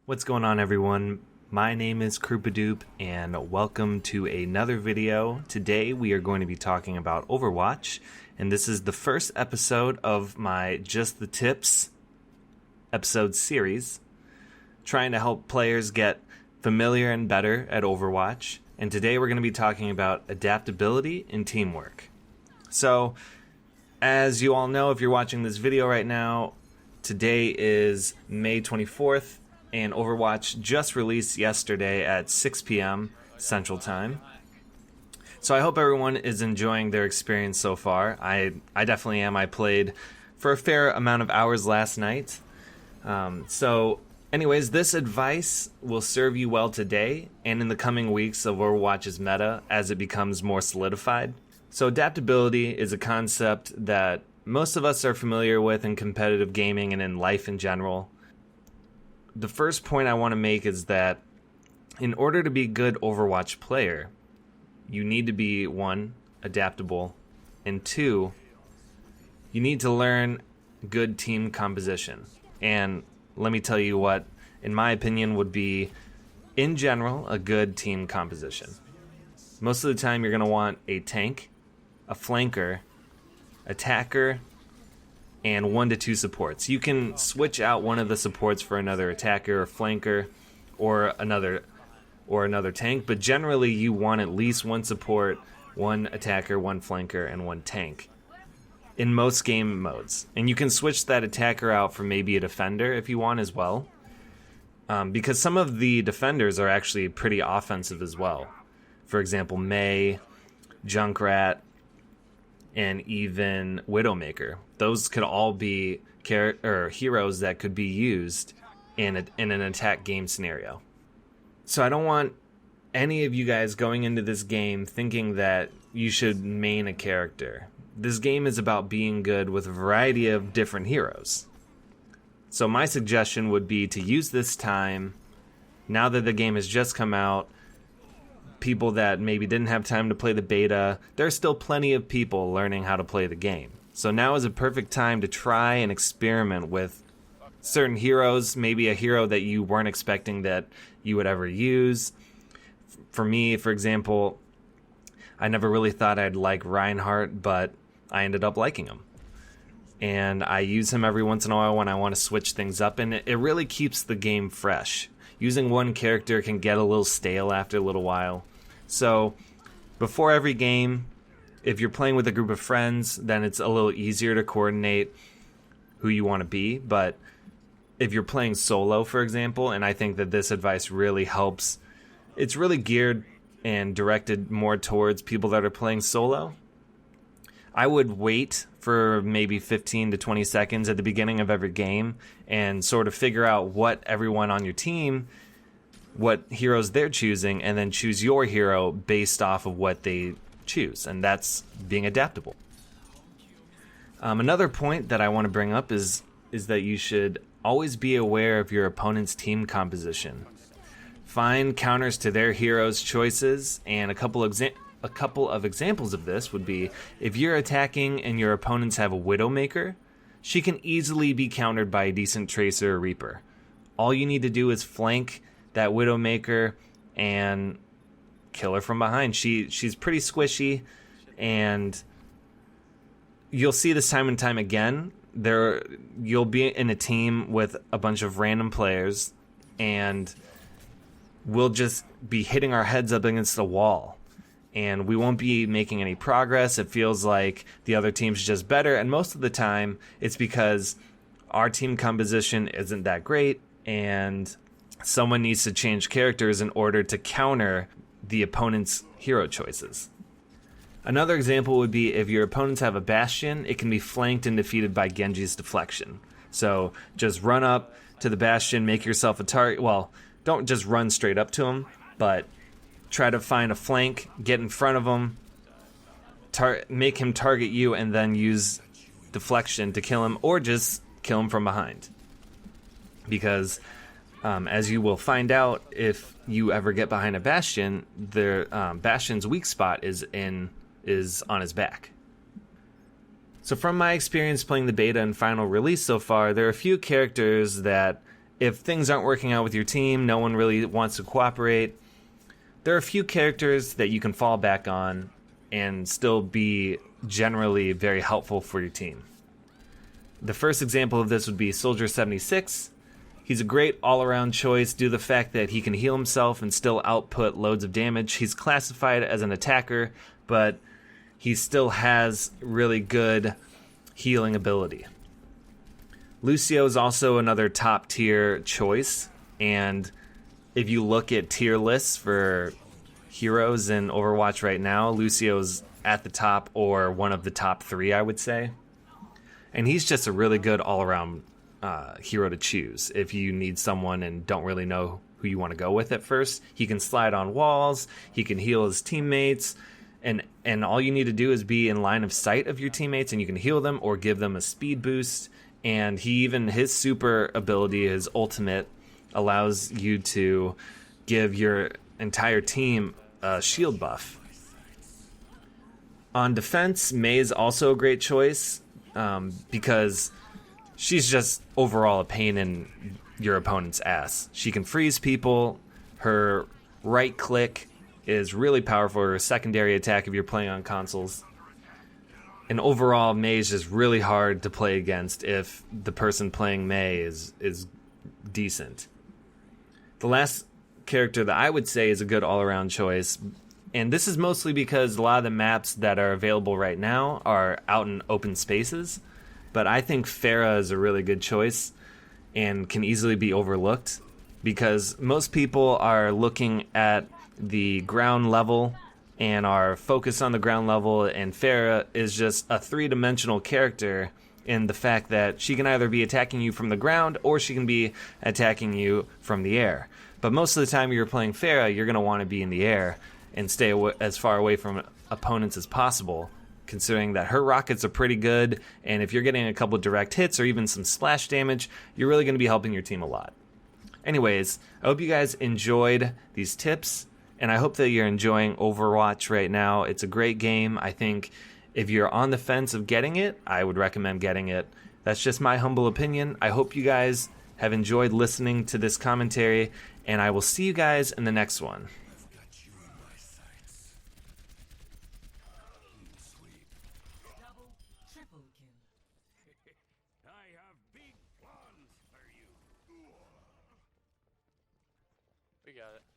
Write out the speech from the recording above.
What's going on, everyone? My name is Krupadoop, and welcome to another video. Today we are going to be talking about Overwatch, and this is the first episode of my Just the Tips episode series, trying to help players get familiar and better at Overwatch. And today we're going to be talking about adaptability and teamwork. So, as you all know, if you're watching this video right now, today is May 24th, and Overwatch just released yesterday at 6 p.m. Central Time. So I hope everyone is enjoying their experience so far. I definitely am. I played for a fair amount of hours last night. So anyways, this advice will serve you well today and in the coming weeks of Overwatch's meta as it becomes more solidified. So adaptability is a concept that most of us are familiar with in competitive gaming and in life in general. The first point I want to make is that in order to be a good Overwatch player, you need to be, 1, adaptable, and 2, you need to learn good team composition. And let me tell you what, in my opinion, would be, in general, a good team composition. Most of the time, you're going to want a tank, a flanker, attacker, and 1 to 2 supports. You can switch out one of the supports for another attacker or flanker or another tank, but generally you want at least 1 support, 1 attacker, 1 flanker, and 1 tank in most game modes. And you can switch that attacker out for maybe a defender if you want as well, because some of the defenders are actually pretty offensive as well. For example, Mei, Junkrat, and even Widowmaker. Those could all be heroes that could be used in an attack game scenario. So I don't want any of you guys going into this game thinking that you should main a character. This game is about being good with a variety of different heroes. So my suggestion would be to use this time, now that the game has just come out, people that maybe didn't have time to play the beta, there's still plenty of people learning how to play the game. So now is a perfect time to try and experiment with certain heroes, maybe a hero that you weren't expecting that you would ever use. For me, for example, I never really thought I'd like Reinhardt, but I ended up liking him. And I use him every once in a while when I want to switch things up, and it really keeps the game fresh. Using one character can get a little stale after a little while. So before every game, if you're playing with a group of friends, then it's a little easier to coordinate who you want to be. But if you're playing solo, for example, and I think that this advice really helps, it's really geared and directed more towards people that are playing solo. I would wait for maybe 15 to 20 seconds at the beginning of every game and sort of figure out what everyone on your team, what heroes they're choosing, and then choose your hero based off of what they choose, and that's being adaptable. Another point that I want to bring up is that you should always be aware of your opponent's team composition. Find counters to their heroes' choices, and a couple of examples of this would be if you're attacking and your opponents have a Widowmaker, she can easily be countered by a decent Tracer or Reaper. All you need to do is flank that Widowmaker and kill her from behind. She's pretty squishy, and you'll see this time and time again. You'll be in a team with a bunch of random players, and we'll just be hitting our heads up against the wall, and we won't be making any progress. It feels like the other team's just better, and most of the time it's because our team composition isn't that great, and someone needs to change characters in order to counter the opponent's hero choices. Another example would be if your opponents have a Bastion, it can be flanked and defeated by Genji's deflection. So just run up to the Bastion, make yourself a target. Well, don't just run straight up to him, but try to find a flank, get in front of him, make him target you, and then use deflection to kill him, or just kill him from behind. Because as you will find out if you ever get behind a Bastion, Bastion's weak spot is on his back. So from my experience playing the beta and final release so far, there are a few characters that if things aren't working out with your team, no one really wants to cooperate, there are a few characters that you can fall back on and still be generally very helpful for your team. The first example of this would be Soldier 76. He's a great all-around choice due to the fact that he can heal himself and still output loads of damage. He's classified as an attacker, but he still has really good healing ability. Lucio is also another top-tier choice, and if you look at tier lists for heroes in Overwatch right now, Lucio's at the top, or one of the top 3, I would say. And he's just a really good all-around hero to choose. If you need someone and don't really know who you want to go with at first, he can slide on walls, he can heal his teammates, and all you need to do is be in line of sight of your teammates, and you can heal them or give them a speed boost. And his super ability, his ultimate, allows you to give your entire team a shield buff. On defense, Mei is also a great choice because she's just overall a pain in your opponent's ass. She can freeze people. Her right click is really powerful. Her secondary attack, if you're playing on consoles. And overall, Mei is just really hard to play against if the person playing Mei is decent. The last character that I would say is a good all-around choice, and this is mostly because a lot of the maps that are available right now are out in open spaces, but I think Pharah is a really good choice and can easily be overlooked because most people are looking at the ground level and are focused on the ground level, and Pharah is just a 3-dimensional character in the fact that she can either be attacking you from the ground or she can be attacking you from the air. But most of the time you're playing Pharah, you're going to want to be in the air and stay as far away from opponents as possible, considering that her rockets are pretty good, and if you're getting a couple direct hits or even some splash damage, you're really going to be helping your team a lot. Anyways, I hope you guys enjoyed these tips, and I hope that you're enjoying Overwatch right now. It's a great game. I think if you're on the fence of getting it, I would recommend getting it. That's just my humble opinion. I hope you guys have enjoyed listening to this commentary, and I will see you guys in the next one. We got it.